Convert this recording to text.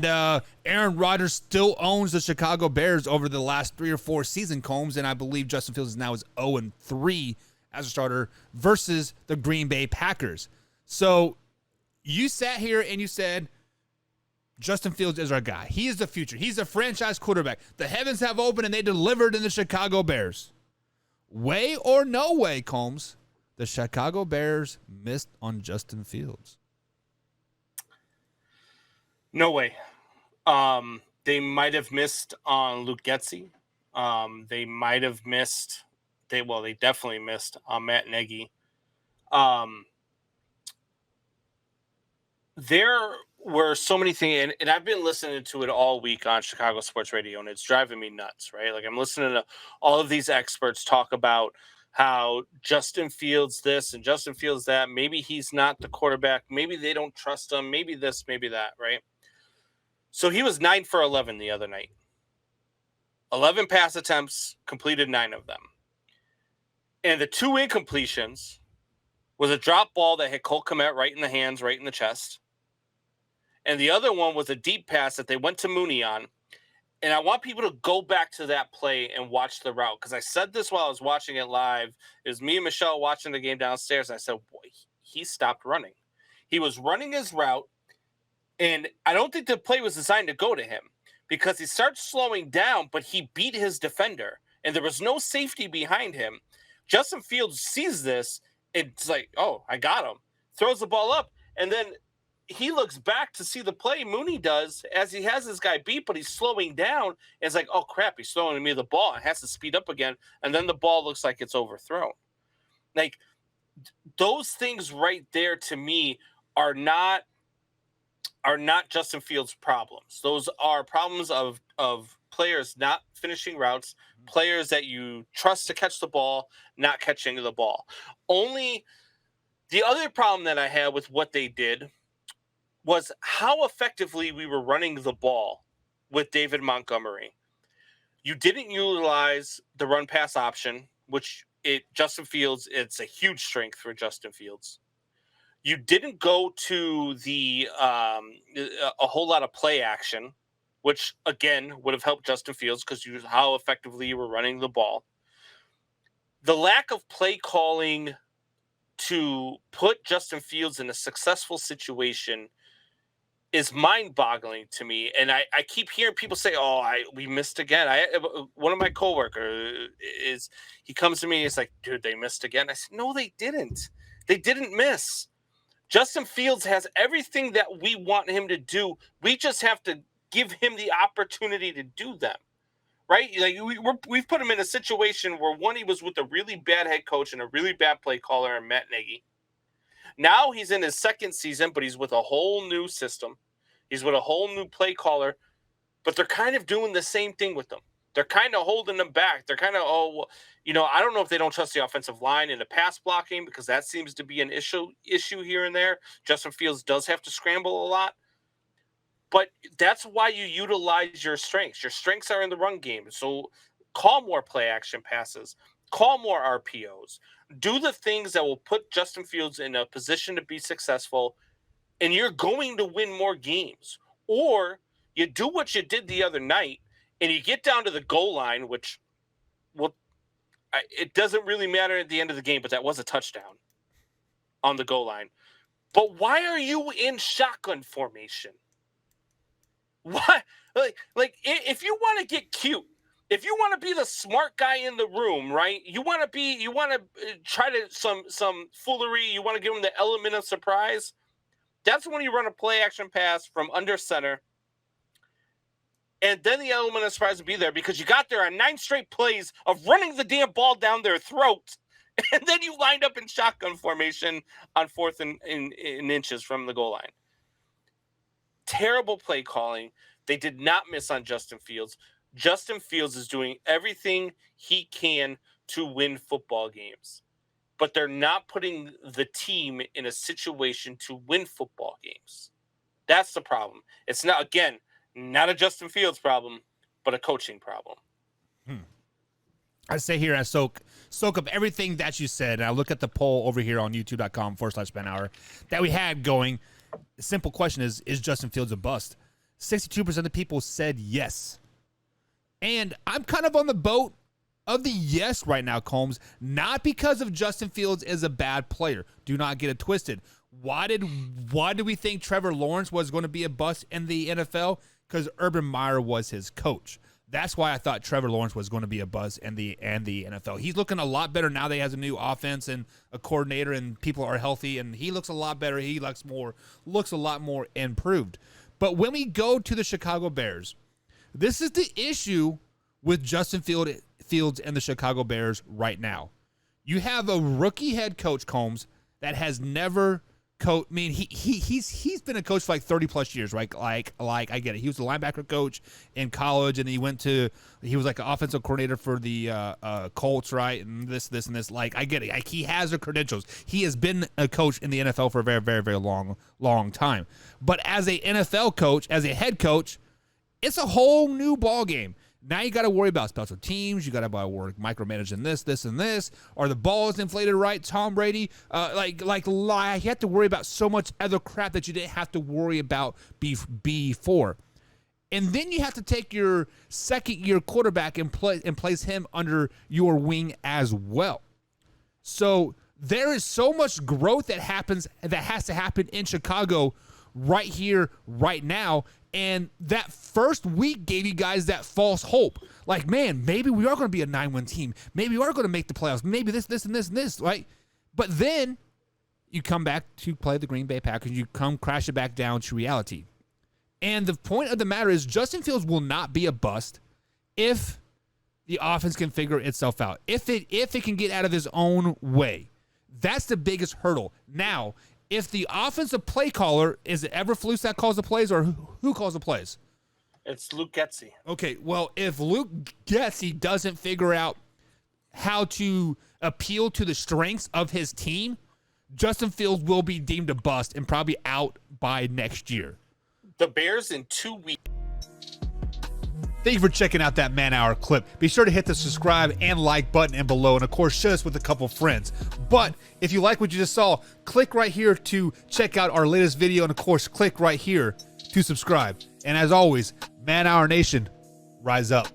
And Aaron Rodgers still owns the Chicago Bears over the last 3 or 4 season combs, and I believe Justin Fields now is 0-3 as a starter versus the Green Bay Packers. So you sat here and you said, Justin Fields is our guy. He is the future. He's a franchise quarterback. The heavens have opened and they delivered in the Chicago Bears. Way or no way, Combs, the Chicago Bears missed on Justin Fields. No way. They might have missed on Luke Getsy. They might have missed. They definitely missed on Matt Nagy. There were so many things, and I've been listening to it all week on Chicago Sports Radio, and it's driving me nuts, right? Like, I'm listening to all of these experts talk about how Justin Fields this and Justin Fields that. Maybe he's not the quarterback. Maybe they don't trust him. Maybe this, maybe that, right? So he was 9 for 11 the other night. 11 pass attempts, completed 9 of them. And the 2 incompletions was a drop ball that hit Cole Kmet right in the hands, right in the chest. And the other one was a deep pass that they went to Mooney on. And I want people to go back to that play and watch the route. Because I said this while I was watching it live. It was me and Michelle watching the game downstairs. And I said, boy, he stopped running. He was running his route. And I don't think the play was designed to go to him. Because he starts slowing down, but he beat his defender. And there was no safety behind him. Justin Fields sees this. It's like, oh, I got him. Throws the ball up. And then he looks back to see the play Mooney does as he has this guy beat, but he's slowing down. And it's like, oh, crap, he's throwing me the ball. It has to speed up again. And then the ball looks like it's overthrown. Like, those things right there to me are not Justin Fields' problems. Those are problems of players not finishing routes, players that you trust to catch the ball, not catching the ball. Only the other problem that I had with what they did was how effectively we were running the ball with David Montgomery. You didn't utilize the run pass option, which Justin Fields, it's a huge strength for Justin Fields. You didn't go to the a whole lot of play action, which again would have helped Justin Fields because how effectively you were running the ball. The lack of play calling to put Justin Fields in a successful situation is mind-boggling to me. And I keep hearing people say, we missed again. One of my coworkers he comes to me and he's like, dude, they missed again. I said, no, they didn't. They didn't miss. Justin Fields has everything that we want him to do. We just have to give him the opportunity to do them, right? Like we've put him in a situation where he was with a really bad head coach and a really bad play caller in Matt Nagy. Now he's in his second season, but he's with a whole new system. He's with a whole new play caller, but they're kind of doing the same thing with them. They're kind of holding them back. They're kind of, I don't know if they don't trust the offensive line in the pass blocking because that seems to be an issue here and there. Justin Fields does have to scramble a lot. But that's why you utilize your strengths. Your strengths are in the run game. So call more play action passes. Call more RPOs. Do the things that will put Justin Fields in a position to be successful, and you're going to win more games. Or you do what you did the other night, and you get down to the goal line, which, it doesn't really matter at the end of the game, but that was a touchdown on the goal line. But why are you in shotgun formation? Why? Like if you want to get cute, if you want to be the smart guy in the room, right? You want to try to some foolery. You want to give them the element of surprise. That's when you run a play action pass from under center. And then the element of surprise will be there because you got there on 9 straight plays of running the damn ball down their throat. And then you lined up in shotgun formation on 4th and inches from the goal line. Terrible play calling. They did not miss on Justin Fields. Justin Fields is doing everything he can to win football games. But they're not putting the team in a situation to win football games. That's the problem. It's not, again, not a Justin Fields problem, but a coaching problem. I say here, I soak up everything that you said, and I look at the poll over here on youtube.com/Ben Hour that we had going. The simple question is Justin Fields a bust? 62% of the people said yes. And I'm kind of on the boat of the yes right now, Combs, not because of Justin Fields is a bad player. Do not get it twisted. Why did we think Trevor Lawrence was going to be a bust in the NFL? Because Urban Meyer was his coach. That's why I thought Trevor Lawrence was going to be a buzz in the NFL. He's looking a lot better now that he has a new offense and a coordinator and people are healthy, and he looks a lot better. He looks a lot more improved. But when we go to the Chicago Bears, this is the issue with Justin Fields and the Chicago Bears right now. You have a rookie head coach, Combs, that has never coach. I mean, he's been a coach for like 30 plus years, right? Like I get it. He was a linebacker coach in college, and he was like an offensive coordinator for the Colts, right? And this and this. Like I get it. Like he has the credentials. He has been a coach in the NFL for a very, very, very long time. But as a NFL coach, as a head coach, it's a whole new ball game. Now you got to worry about special teams. You got to worry micromanaging this, and this. Are the balls inflated right? Tom Brady, you have to worry about so much other crap that you didn't have to worry about before. And then you have to take your second-year quarterback and place him under your wing as well. So there is so much growth that has to happen in Chicago right here, right now. And that first week gave you guys that false hope. Like, man, maybe we are going to be a 9-win team. Maybe we are going to make the playoffs. Maybe this, and this, right? But then you come back to play the Green Bay Packers. You come crash it back down to reality. And the point of the matter is Justin Fields will not be a bust if the offense can figure itself out. If it can get out of his own way. That's the biggest hurdle. Now, if the offensive play caller, is it Eberflus that calls the plays, or who calls the plays? It's Luke Getsy. Okay, well, if Luke Getsy doesn't figure out how to appeal to the strengths of his team, Justin Fields will be deemed a bust and probably out by next year. The Bears in 2 weeks. Thank you for checking out that man-hour clip. Be sure to hit the subscribe and like button and below, and of course, share this with a couple friends. But if you like what you just saw, click right here to check out our latest video, and of course, click right here to subscribe. And as always, Man Hour Nation, rise up.